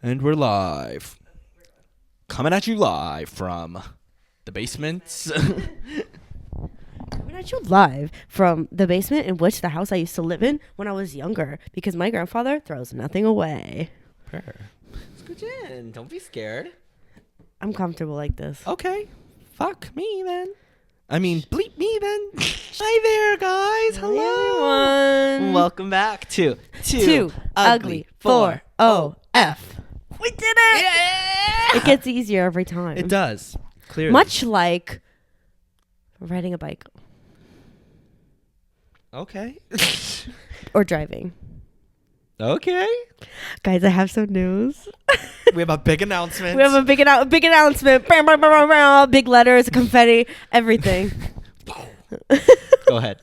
And we're live. Coming at you live from the basements. Coming at you live from the basement in which the house I used to live in when I was younger, because my grandfather throws nothing away. Scooch in. Don't be scared. I'm comfortable like this. Okay. Fuck me then. I mean, bleep me then. Hi there, guys. Hello. Hi, everyone. Welcome back to Too Ugly for OF. We did it! Yeah! It gets easier every time. It does. Clearly. Much like riding a bike. Okay. Or driving. Okay. Guys, I have some news. We have a big announcement. We have a big announcement. Big letters, confetti, everything. Go ahead.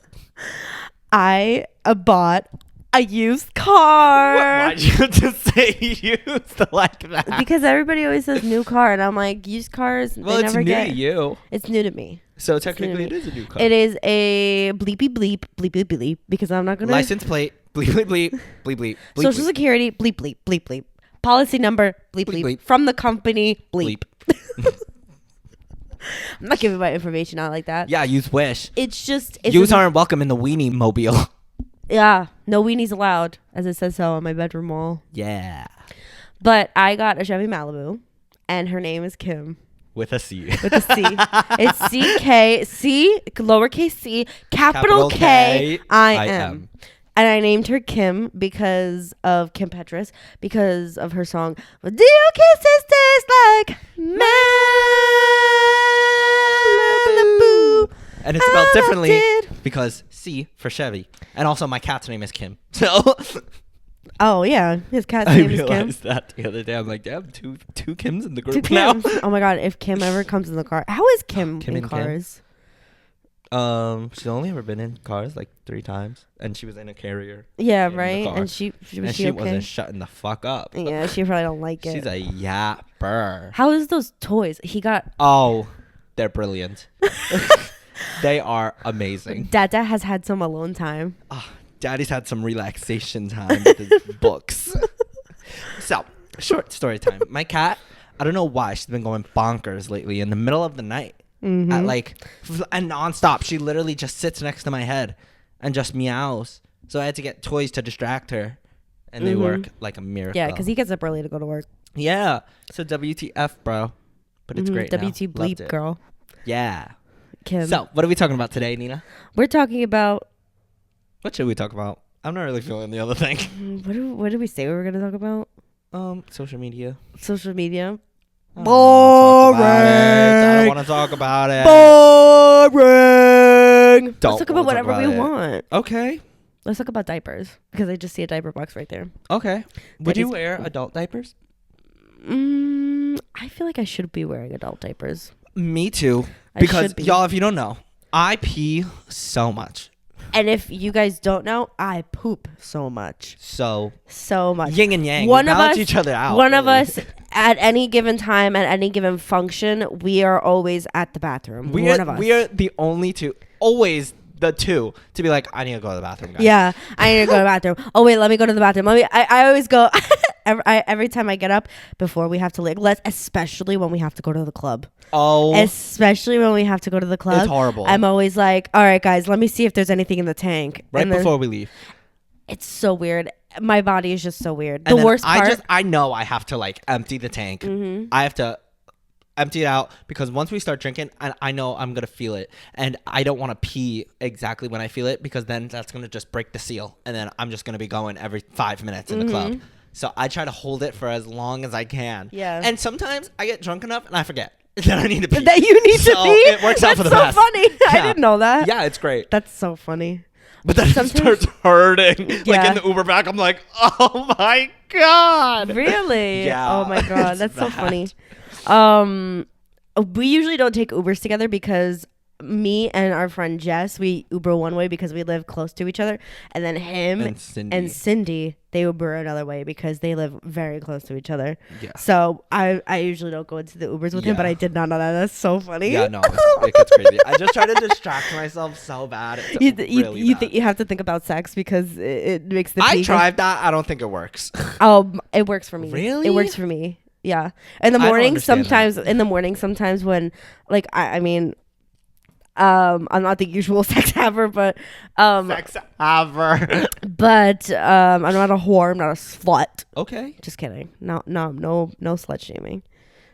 I bought a used car. Why'd you have to say used like that? Because everybody always says new car, and I'm like, used cars, Well, they it's never new get. to you. It's new to me. So technically it is a new car. It is a bleepy bleep, bleep bleep bleep, because I'm not going to. License plate, bleep, bleep, bleep, bleep, bleep, bleep. Social security, bleep bleep, bleep bleep. Policy number, bleep bleep. Bleep. From the company, bleep. bleep. I'm not giving my information out like that. Yeah, use Wish. It's just. Yous aren't welcome in the weenie mobile. Yeah, no weenies allowed, as it says so on my bedroom wall. Yeah. But I got a Chevy Malibu, and her name is Kim. With a C. With a C. It's C, lowercase c, capital K, I M. And I named her Kim because of Kim Petras, because of her song, "Do you kisses taste like Malibu?" And it's spelled differently did. because C for Chevy. And also my cat's name is Kim. So Oh, yeah. His cat's I name is Kim. realized that the other day. I'm like, damn, two Kims in the Two group now. Kims. Oh my God, if Kim ever comes in the car. How is Kim Kim in and Kim? cars? She's only ever been in cars like 3 times. And she was in a Carrier. Yeah, in the right? car. And she And she okay? wasn't shutting the fuck up. Yeah, she probably don't like it. She's a yapper. How is those toys? He got... Oh, they're brilliant. They are amazing. Dada has had some alone time. Oh, Daddy's had some relaxation time with his books. So, short story time. My cat, I don't know why, she's been going bonkers lately in the middle of the night. Mm-hmm. At and nonstop. She literally just sits next to my head and just meows. So I had to get toys to distract her. And they work like a miracle. Yeah, because he gets up early to go to work. Yeah. So WTF, bro. But it's great now. WT Loved bleep, it. girl. Yeah. Kim. So, what are we talking about today, Nina? We're talking about... What should we talk about? I'm not really feeling the other thing. What did we say we were going to talk about? Social media. Social media. I don't want to talk about it. Boring. Don't Let's talk about wanna whatever we it. want. Okay. Let's talk about diapers, because I just see a diaper box right there. Okay. Would That you is- wear adult diapers? I feel like I should be wearing adult diapers. Me too. I Because, should be. y'all, if you don't know, I pee so much. And if you guys don't know, I poop so much. So Much. yin and yang. One we of balance us- each other out. One of really. us, at any given time, at any given function, we are always at the bathroom. One of us. We are the only two, always the two, to be like, I need to go to the bathroom, guys. Yeah, I need to go to the bathroom. Oh wait, let me go to the bathroom. I always go every time I get up before we have to especially when we have to go to the club. Oh. Especially when we have to go to the club. It's horrible. I'm always like, all right, guys, let me see if there's anything in the tank. Right And then- before we leave. It's so weird. My body is just so weird. And The then worst part. I know I have to empty the tank. Mm-hmm. I have to empty it out because once we start drinking, I know I'm gonna feel it, and I don't want to pee exactly when I feel it because then that's gonna just break the seal, and then I'm just gonna be going every 5 minutes in the club. So I try to hold it for as long as I can. Yeah. And sometimes I get drunk enough and I forget that I need to pee. That you need to So pee? it works out for the That's best. so funny. I Yeah. didn't know that. Yeah, it's great. That's so funny. But then Sometimes- it starts hurting. Like Yeah. in the Uber back, I'm like, oh my God. Really? Yeah. Oh my God. It's That's so bad. funny. We usually don't take Ubers together because me and our friend Jess, we Uber one way because we live close to each other, and then him and Cindy, they Uber another way because they live very close to each other. Yeah. So I usually don't go into the Ubers with him, but I did not know that. That's so funny. Yeah, no, it gets crazy. I just try to distract myself so bad. You think you have to think about sex because it makes the. I tried that. I don't think it works. Oh, it works for me. Really? It works for me. Yeah. In the morning, sometimes when like I mean. I'm not the usual sex haver, but sex haver. But I'm not a whore. I'm not a slut. Okay. Just kidding. No slut shaming.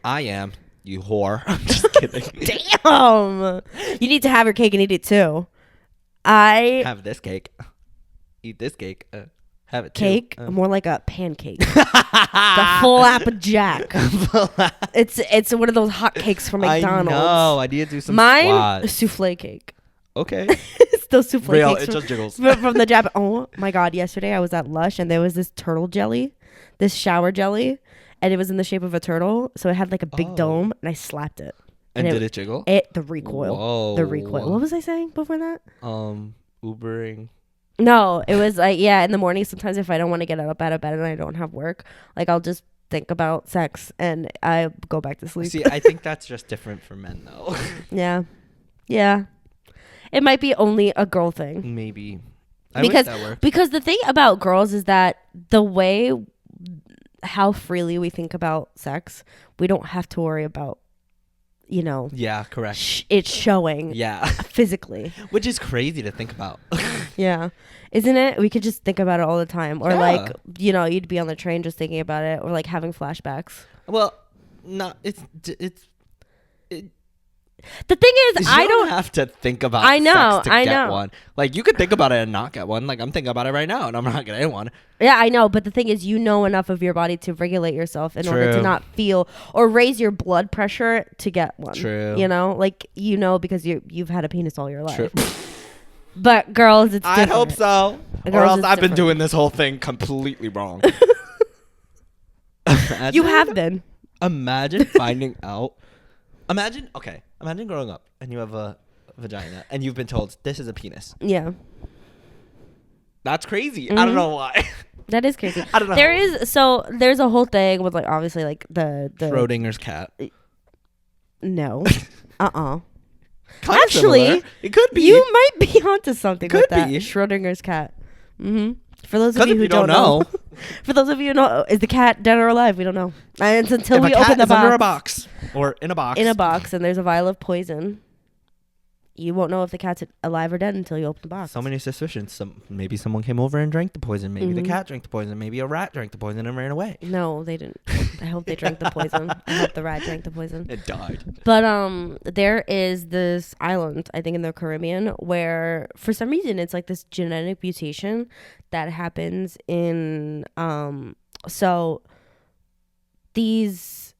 I am. You whore. I'm just kidding. Damn. You need to have your cake and eat it too. I have this cake. Eat this cake. Have it cake, too. more like a pancake. The full Applejack. It's one of those hot cakes from McDonald's. I know. I need to do some Mine, squats. Souffle cake. Okay. It's those souffle Real, cakes. it just jiggles. From the Jap. Oh my God. Yesterday I was at Lush and there was this turtle jelly, this shower jelly, and it was in the shape of a turtle. So it had like a big dome and I slapped it. And did it jiggle? The recoil. Whoa. The recoil. What was I saying before that? Ubering. No, it was like, yeah, in the morning, sometimes if I don't want to get up out of bed and I don't have work, like I'll just think about sex and I go back to sleep. See, I think that's just different for men though. Yeah. Yeah. It might be only a girl thing. Maybe. Because the thing about girls is that the way how freely we think about sex, we don't have to worry about, you know. Yeah, correct. It's showing. Yeah. Physically. Which is crazy to think about. Yeah. Isn't it? We could just think about it all the time. Or like, you know, you'd be on the train just thinking about it or like having flashbacks. Well, no, the thing is, I don't have to think about sex to get one. Like, you could think about it and not get one. Like, I'm thinking about it right now and I'm not getting one. Yeah, I know. But the thing is, you know enough of your body to regulate yourself in order to not feel or raise your blood pressure to get one. True. You know, like, you know, because you've had a penis all your life. True. But girls, it's different. I hope so. Girls, or else I've been doing this whole thing completely wrong. You have been. Imagine finding out. Imagine growing up and you have a vagina and you've been told this is a penis. Yeah. That's crazy. Mm-hmm. I don't know why. That is crazy. I don't know. There's a whole thing with like obviously like the Schrodinger's cat. No. Actually, similar. It could be. You might be onto something could with that. Be. Schrodinger's cat. Mm-hmm. For those of you who don't know. For those of you who know, is the cat dead or alive? We don't know. And it's until we open the box. Under a box. Or in a box. In a box, and there's a vial of poison. You won't know if the cat's alive or dead until you open the box. So many suspicions. Maybe someone came over and drank the poison. Maybe the cat drank the poison. Maybe a rat drank the poison and ran away. No, they didn't. I hope they drank the poison. I hope the rat drank the poison. It died. But there is this island, I think in the Caribbean, where for some reason it's like this genetic mutation that happens in so these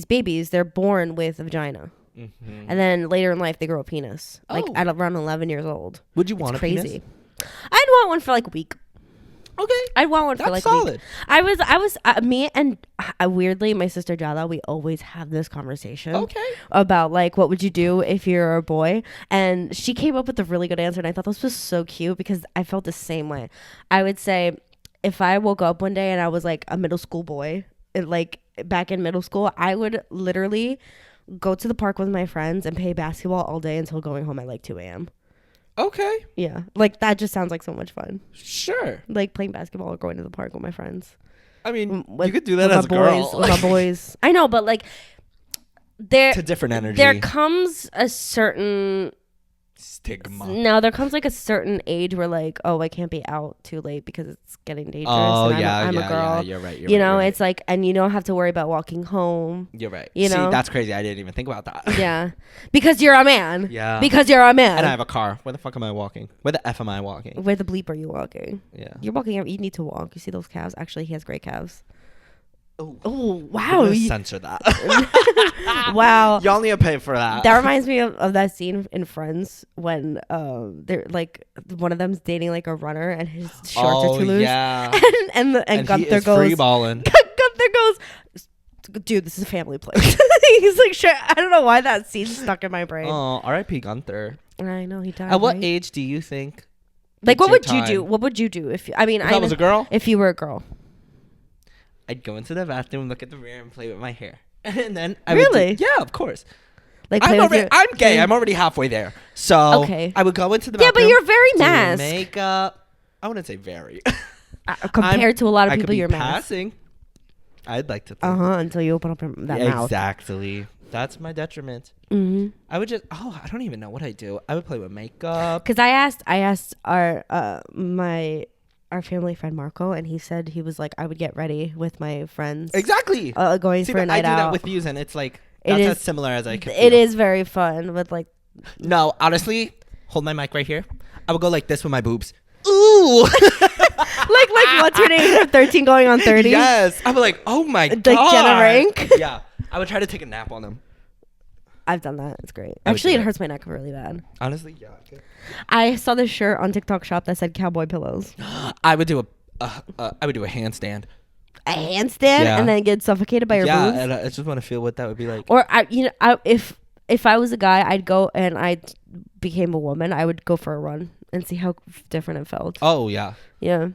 babies, they're born with a vagina. Mm-hmm. And then later in life, they grow a penis. Like at around 11 years old. Would you want a penis? I'd want one for like a week. Okay. I'd want one for like solid. A week. I was me and weirdly, my sister Jala, we always have this conversation. Okay. About like, what would you do if you're a boy? And she came up with a really good answer. And I thought this was so cute because I felt the same way. I would say if I woke up one day and I was like a middle school boy, like back in middle school, I would literally go to the park with my friends and play basketball all day until going home at like 2 a.m. Okay. Yeah. Like that just sounds like so much fun. Sure. Like playing basketball or going to the park with my friends. I mean, you could do that as a girl. With my boys. I know, but like it's a different energy. There comes a certain stigma. No, there comes like a certain age where like, oh, I can't be out too late because it's getting dangerous. Oh, and I'm a girl. Yeah, you're right. You know, it's like, and you don't have to worry about walking home. You're right. You know, see, that's crazy. I didn't even think about that. Yeah, because you're a man. Yeah, because you're a man. And I have a car. Where the fuck am I walking? Where the f am I walking? Where the bleep are you walking? Yeah, you're walking. You need to walk. You see those calves? Actually, he has great calves. Oh wow! Censor that. Wow! Y'all need to pay for that. That reminds me of that scene in Friends when they're like one of them's dating like a runner and his shorts are too loose. Yeah. and Gunther goes free balling. Gunther goes, dude, this is a family place. He's like, sure. I don't know why that scene's stuck in my brain. Oh, R.I.P. Gunther. I know he died. At what right? age do you think? Like, what would you do? What would you do if I was a girl? If you were a girl, I'd go into the bathroom, look at the mirror, and play with my hair, and then really, yeah, of course. Like, I'm gay. I'm already halfway there. So okay. I would go into the bathroom. Yeah, but you're very masked. Makeup. I wouldn't say very. Compared to a lot of people, you're passing. I'd like to think. Until you open up that mouth. Exactly. That's my detriment. Mm-hmm. I would just. I don't even know what I do. I would play with makeup. Because I asked our family friend Marco, and he said he was like, I would get ready with my friends. Exactly. Going for a night out. I do that with views, and it's like that's as similar as I can. It is very fun with like. No, honestly, hold my mic right here. I would go like this with my boobs. Ooh. like what's her name from 13 going on 30? Yes. I was like, oh my god. Like Jenna Rank. Yeah. I would try to take a nap on them. I've done that. It's great. Actually, it hurts my neck really bad. Honestly, yeah. I saw this shirt on TikTok shop that said cowboy pillows. I would do a handstand. A handstand and then get suffocated by your boobs? Yeah, and I just want to feel what that would be like. Or if I was a guy, I'd go and I became a woman, I would go for a run and see how different it felt. Oh, yeah. Yeah.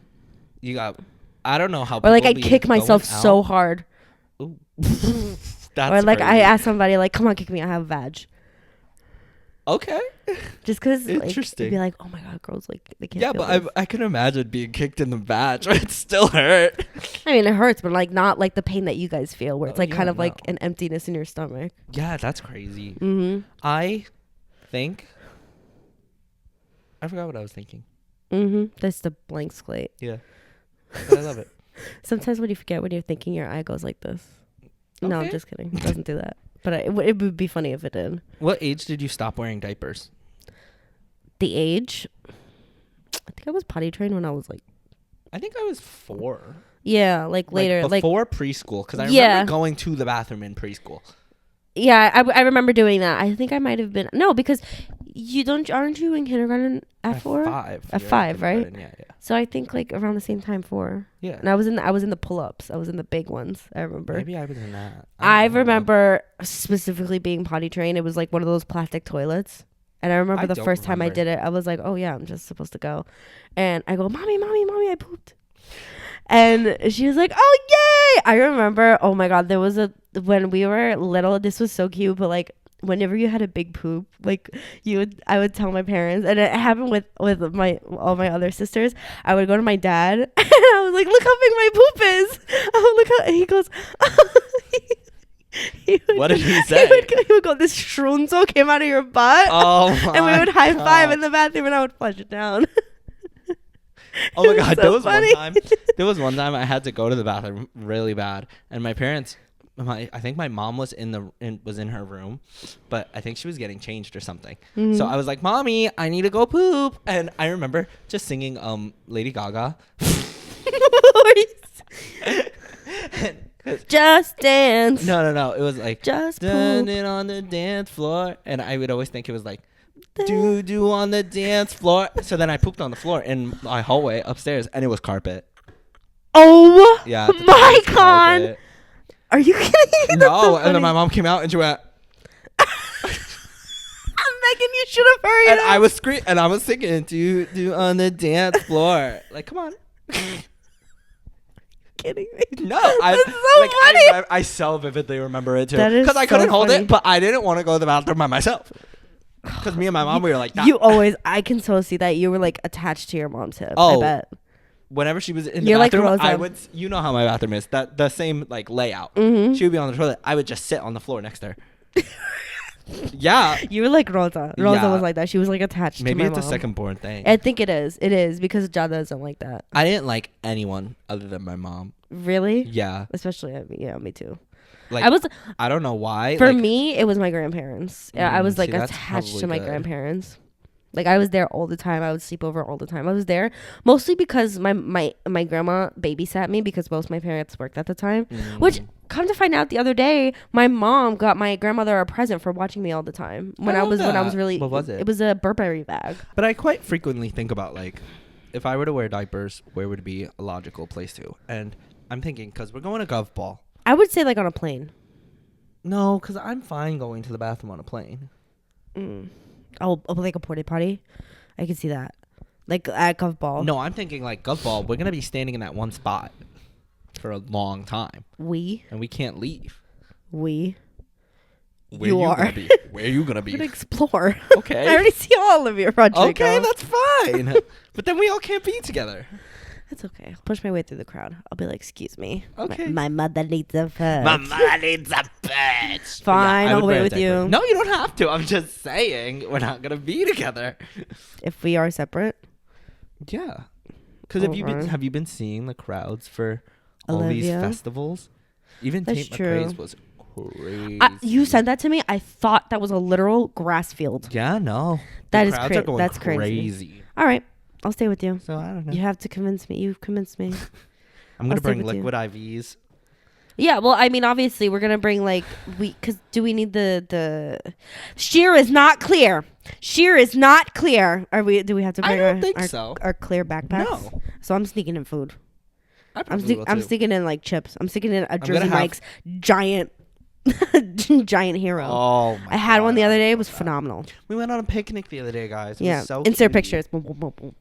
I don't know how. Or like I'd kick myself so hard. Ooh. Or like crazy. I asked somebody like, come on, kick me, I have a vag. Okay. Just because like, interesting. It'd be like, oh my god, girls like they can't. Yeah, but I can imagine being kicked in the vag. It still hurt. I mean, it hurts, but like not like the pain that you guys feel, where it's like kind of like an emptiness in your stomach. Yeah, that's crazy. Mm-hmm. I think I forgot what I was thinking. Mm-hmm. That's the blank slate. Yeah, but I love it. Sometimes when you forget when you're thinking, your eye goes like this. Okay. No, I'm just kidding. It doesn't do that. But it would be funny if it did. What age did you stop wearing diapers? The age? I think I was potty trained when I was like... I think I was 4. Yeah, like later. Before preschool. Because I remember going to the bathroom in preschool. Yeah, I remember doing that. I think I might have been... No, because aren't you in kindergarten at 4? 5. At 5, right? Yeah. So I think like around the same time 4. Yeah. And I was in the pull-ups. I was in the big ones. I remember. Maybe I was in that. I remember specifically being potty trained. It was like one of those plastic toilets. And I remember the first time I did it, I was like, oh yeah, I'm just supposed to go. And I go, mommy, I pooped. And she was like, oh yay. I remember, oh my God, when we were little, this was so cute, but like, whenever you had a big poop, like I would tell my parents, and it happened with all my other sisters. I would go to my dad, and I was like, "Look how big my poop is!" Oh, look how, and he goes, "What did he say?" He would go, "This shrunzo came out of your butt." Oh my and we would high five in the bathroom, and I would flush it down. Oh my God, so there was one time I had to go to the bathroom really bad, and my parents. I think my mom was in her room, but I think she was getting changed or something. Mm-hmm. So I was like, "Mommy, I need to go poop." And I remember just singing Lady Gaga. Just dance. No. It was like just done it on the dance floor, and I would always think it was like do on the dance floor. So then I pooped on the floor in my hallway upstairs, and it was carpet. Oh yeah, my God. Carpet. Are you kidding? No, so and then my mom came out and she went. Megan, you should have hurried. And I was screaming and I was singing, do on the dance floor. Like, come on. Kidding me? No, that's so funny. I so vividly remember it too. Because I couldn't hold it, but I didn't want to go to the bathroom by myself. Because me and my mom, we were like, nah. I can so see that you were like attached to your mom's hip. Oh, I bet. Whenever she was in the bathroom, I would, you know how my bathroom is, the same like layout. Mm-hmm. She would be on the toilet. I would just sit on the floor next to her. Yeah. You were like Rosa. Rosa was like that. She was like attached to my mom. Maybe it's a second born thing. I think it is. It is because Jada doesn't like that. I didn't like anyone other than my mom. Really? Yeah. Especially, me too. Like, I don't know why. For me, it was my grandparents. Yeah, I was like attached to my grandparents. Like I was there all the time. I would sleep over all the time. I was there mostly because my grandma babysat me because both my parents worked at the time. Which, come to find out, the other day my mom got my grandmother a present for watching me all the time when I was really. What was it? It was a Burberry bag. But I quite frequently think about like, if I were to wear diapers, where would be a logical place to? And I'm thinking because we're going to Gov Ball. I would say like on a plane. No, because I'm fine going to the bathroom on a plane. Oh, like a porta potty. I can see that. Like at golf ball. No, I'm thinking like golf ball. We're gonna be standing in that one spot for a long time. And we can't leave. Where you are. Gonna be? Where are you gonna be? I'm gonna explore. Okay. I already see all of you, Rodrigo. Okay, that's fine. But then we all can't be together. That's okay. I'll push my way through the crowd. I'll be like, excuse me. Okay. My mother needs a foot. My mother needs a bitch. Fine, I'll wait with you. No, you don't have to. I'm just saying we're not gonna be together. If we are separate. Yeah. Because have you been seeing the crowds for all these festivals? Even That's Tate true. McRae's was crazy. You sent that to me. I thought that was a literal grass field. Yeah, no. That is crazy. That's crazy. All right, I'll stay with you. So I don't know. You have to convince me. You've convinced me. I'm gonna bring liquid IVs. Yeah, well, I mean, obviously, we're gonna bring because do we need the sheer is not clear. Sheer is not clear. Do we have to bring I don't think so. Our clear backpacks? No. So I'm sneaking in food. I'm sneaking in like chips. I'm sneaking in a Jersey Mike's giant giant hero. Oh my I had one the God. other day. It was phenomenal. We went on a picnic the other day, guys. It was so insert cute. pictures. Boom, boom, boom, boom.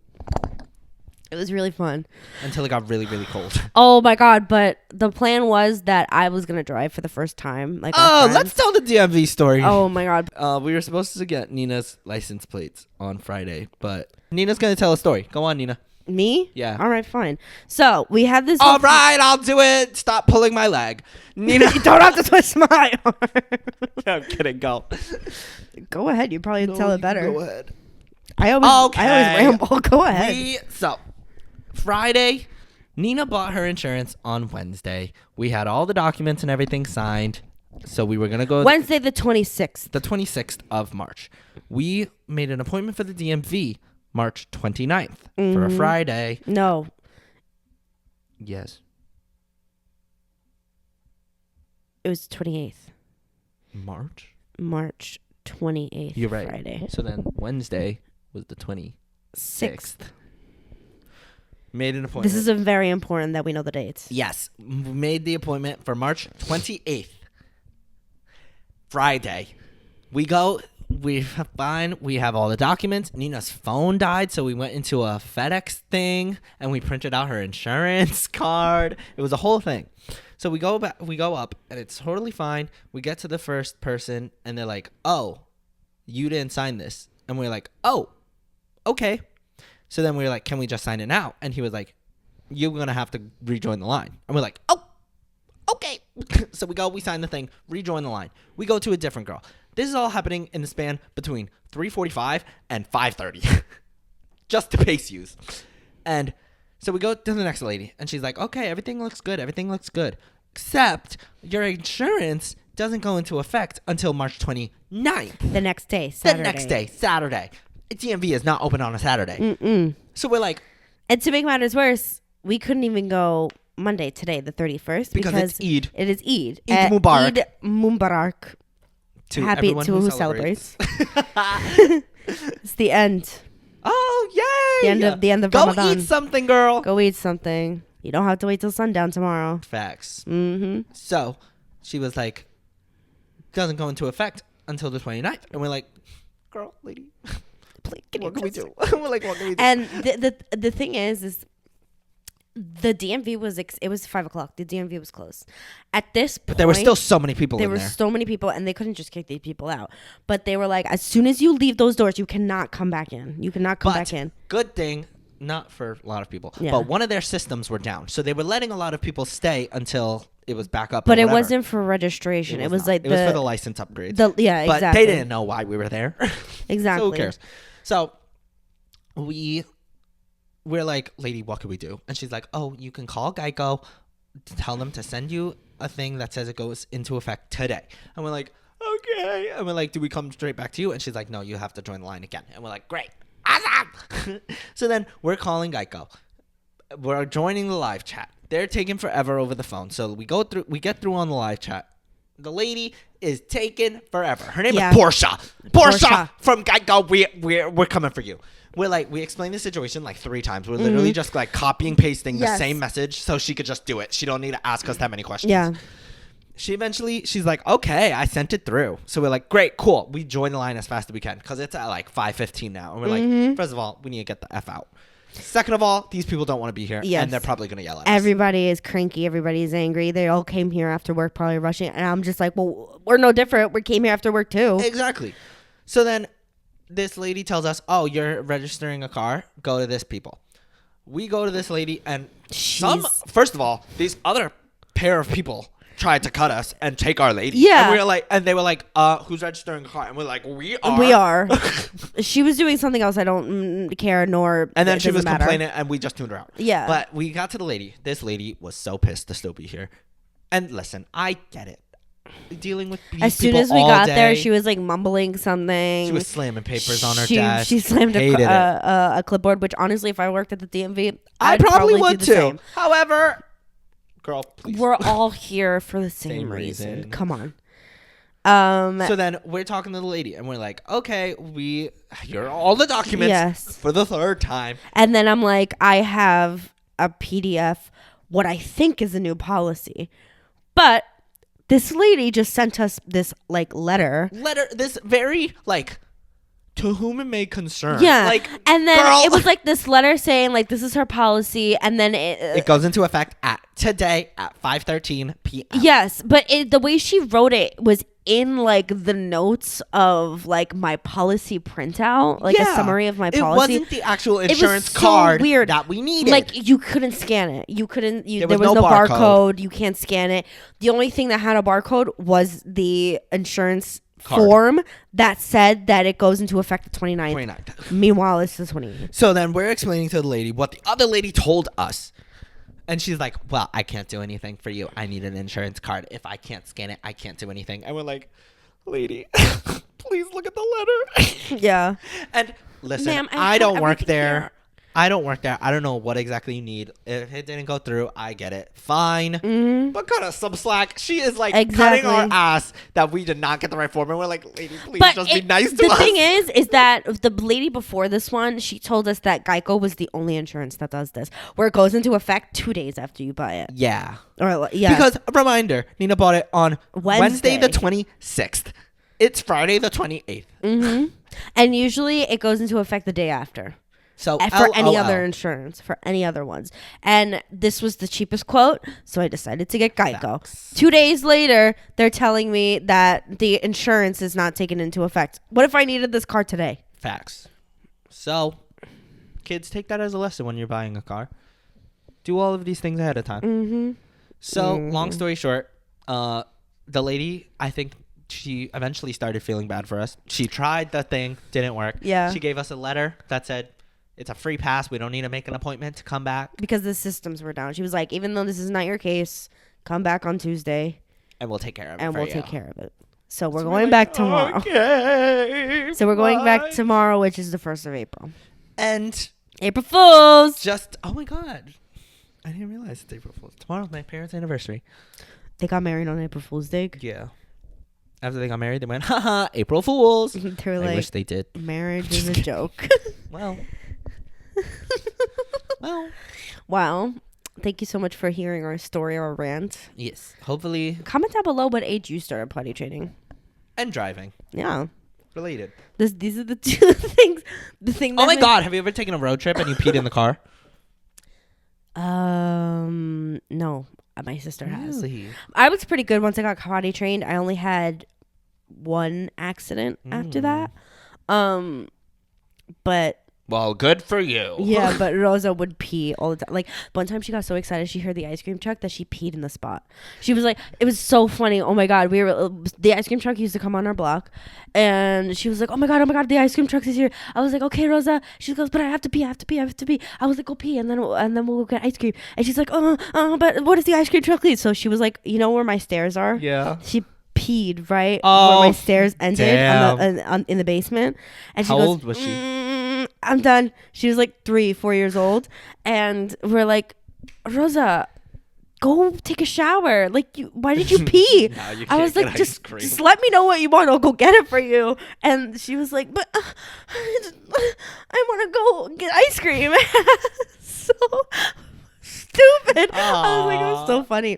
It was really fun. Until it got really, really cold. Oh my God. But the plan was that I was going to drive for the first time. Like, let's tell the DMV story. Oh my God. We were supposed to get Nina's license plates on Friday, but Nina's going to tell a story. Go on, Nina. Me? Yeah. All right, fine. So we had this. All right, I'll do it. Stop pulling my leg. Nina. You don't have to twist my arm. I'm kidding. Go. Go ahead. You probably tell it better. Go ahead. I always ramble. Go ahead. So, Friday, Nina bought her insurance on Wednesday. We had all the documents and everything signed. So we were going to go Wednesday the 26th. The 26th of March. We made an appointment for the DMV March 29th for a Friday. No. Yes. It was 28th. March 28th. You're right. Friday. So then Wednesday was the 26th. Made an appointment. This is very important that we know the dates. Yes. Made the appointment for March 28th. Friday. We go. We're fine. We have all the documents. Nina's phone died, so we went into a FedEx thing and we printed out her insurance card. It was a whole thing. So we go back. We go up, and it's totally fine. We get to the first person, and they're like, "Oh, you didn't sign this," and we're like, "Oh, okay." So then we were like, "Can we just sign it now?" And he was like, "You're gonna have to rejoin the line." And we're like, "Oh, okay." So we go. We sign the thing. Rejoin the line. We go to a different girl. This is all happening in the span between 3:45 and 5:30, just to pace use. And so we go to the next lady, and she's like, "Okay, everything looks good. Everything looks good, except your insurance doesn't go into effect until March 29th. The next day, Saturday. The next day, Saturday. DMV is not open on a Saturday. So we're like, and to make matters worse, we couldn't even go Monday today, the 31st, because it's Eid. It is Eid. Eid Mubarak. Eid Mubarak. Happy to who celebrates. It's the end. Oh, yay! The end of Go Ramadan. eat something, girl. Go eat something. You don't have to wait till sundown tomorrow. Facts. Mm-hmm. So she was like, doesn't go into effect until the 29th. And we're like, girl, lady, Please, what can we do? We're like, what can we do? And the thing is the DMV was it was 5:00. The DMV was closed. At this point, but there were still so many people there in were there. so many people, and they couldn't just kick these people out. But they were like, as soon as you leave those doors, you cannot come back in. You cannot come back in. Good thing, not for a lot of people, Yeah. but one of their systems were down. So they were letting a lot of people stay until it was back up. But or it whatever. wasn't for registration. It was not. like it was for the license upgrades. Yeah, but exactly. they didn't know why we were there. Exactly. So who cares? So we're like, lady, what can we do? And she's like, oh, you can call Geico to tell them to send you a thing that says it goes into effect today. And we're like, okay. And we're like, do we come straight back to you? And she's like, no, you have to join the line again. And we're like, great. Awesome. So then we're calling Geico. We're joining the live chat. They're taking forever over the phone. So we get through on the live chat. The lady is taking forever. Her name is Portia. Portia from Geico. We're coming for you. We're like, we explained the situation like 3 times. We're literally just like copying, pasting the same message so she could just do it. She don't need to ask us that many questions. Yeah. she's like, okay, I sent it through. So we're like, great, cool. We join the line as fast as we can because it's at like 5:15 now. And we're like, first of all, we need to get the F out. Second of all, these people don't want to be here, and they're probably going to yell at us. Everybody is cranky. Everybody is angry. They all came here after work, probably rushing. And I'm just like, well, we're no different. We came here after work, too. Exactly. So then this lady tells us, oh, you're registering a car? Go to this people. We go to this lady, and first of all, these other pair of people tried to cut us and take our lady. Yeah. And we were like, and they were like, who's registering a car? And we're like, we are. We are. She was doing something else. I don't care, nor. And then she was complaining, and we just tuned her out. Yeah. But we got to the lady. This lady was so pissed to still be here. And listen, I get it. Dealing with these as soon as we got there, she was like mumbling something. She was slamming papers on her desk. She slammed a clipboard, which honestly, if I worked at the DMV, I probably would too. Same. However, girl, please. We're all here for the same reason. Come on. So then we're talking to the lady, and we're like, okay, here are all the documents for the third time. And then I'm like, I have a PDF, what I think is a new policy, but this lady just sent us this like letter, this very like, to whom it may concern. Yeah. Like, and then girl. It was like this letter saying like, this is her policy. And then it goes into effect today at 5:13 p.m. Yes. But the way she wrote it was in like the notes of like my policy printout, like a summary of my policy. It wasn't the actual insurance card that we needed. Like you couldn't scan it. There was no barcode. You can't scan it. The only thing that had a barcode was the insurance form that said that it goes into effect the 29th. Meanwhile, it's the 28th. So then we're explaining to the lady what the other lady told us. And she's like, well, I can't do anything for you. I need an insurance card. If I can't scan it, I can't do anything. And we're like, lady, please look at the letter. Yeah. And listen, Ma'am, I don't work there. Here. I don't work there. I don't know what exactly you need. If it didn't go through, I get it. Fine. Mm-hmm. But cut us some slack. She is like cutting our ass that we did not get the right form. And we're like, lady, please just be nice to us. The thing is that the lady before this one, she told us that Geico was the only insurance that does this, where it goes into effect 2 days after you buy it. Yeah. Yeah. Because, reminder, Nina bought it on Wednesday the 26th. It's Friday the 28th. Mm-hmm. And usually it goes into effect the day after. So for any other insurance, for any other ones. And this was the cheapest quote, so I decided to get Geico. Facts. 2 days later, they're telling me that the insurance is not taken into effect. What if I needed this car today? Facts. So, kids, take that as a lesson when you're buying a car. Do all of these things ahead of time. Mm-hmm. So, long story short, the lady, I think she eventually started feeling bad for us. She tried the thing, didn't work. Yeah. She gave us a letter that said, it's a free pass. We don't need to make an appointment to come back. Because the systems were down. She was like, even though this is not your case, come back on Tuesday. And we'll take care of it. And we'll take care of it. So we're going back tomorrow. Okay. So we're going back tomorrow, which is the 1st of April. And April Fools. Oh my God. I didn't realize it's April Fools. Tomorrow's my parents' anniversary. They got married on April Fool's Day? Yeah. After they got married, they went, haha, April Fools. They're I wish they did. Marriage is a joke. Well, thank you so much for hearing our story, our rant. Yes. Hopefully. Comment down below what age you started potty training. And driving. Yeah. Related. These are the two things. The thing. Oh my God! Have you ever taken a road trip and you peed in the car? No. My sister has. Really? I was pretty good once I got potty trained. I only had one accident after that. But. Well, good for you. Yeah, but Rosa would pee all the time. Like, one time she got so excited she heard the ice cream truck that she peed in the spot. She was like, it was so funny. Oh my God. The ice cream truck used to come on our block. And she was like, oh my God, the ice cream truck is here. I was like, okay, Rosa. She goes, but I have to pee. I was like, go pee. And then we'll go get ice cream. And she's like, but what does the ice cream truck lead? So she was like, you know where my stairs are? Yeah. She peed right where my stairs ended in the basement. And she How goes, old was she? I'm done. She was like 3-4 years old, and we're like, Rosa, go take a shower. Like, why did you pee? No, I was like, just let me know what you want. I'll go get it for you. And she was like, but I want to go get ice cream. So stupid. Aww. I was like, it was so funny.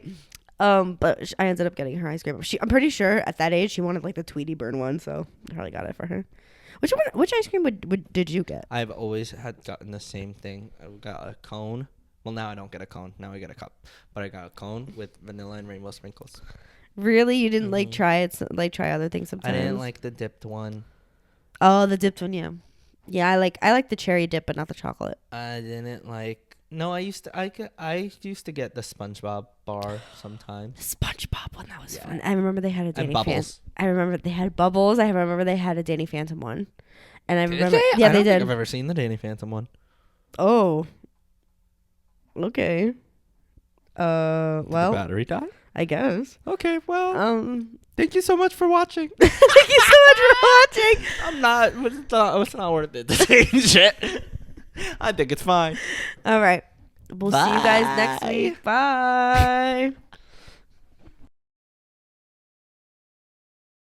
But I ended up getting her ice cream. I'm pretty sure at that age she wanted like the Tweety Bird one, so I probably got it for her. Which ice cream did you get? I've always gotten the same thing. I got a cone. Well, now I don't get a cone. Now I get a cup. But I got a cone with vanilla and rainbow sprinkles. Really? You didn't like try it? Try other things sometimes? I didn't like the dipped one. Oh, the dipped one, yeah. Yeah, I like the cherry dip, but not the chocolate. I didn't like. No, I used to get the SpongeBob bar sometimes. SpongeBob one, that was fun. I remember they had a Danny Phantom. I remember they had Bubbles. I remember they had a Danny Phantom one. And I remember, yeah, they did. Think I've ever seen the Danny Phantom one. Oh. Okay. Well. Did the battery die? I guess. Okay. Well. Thank you so much for watching. Thank you so much for watching. It's not worth it to change it. I think it's fine. All right. We'll see you guys next week. Bye.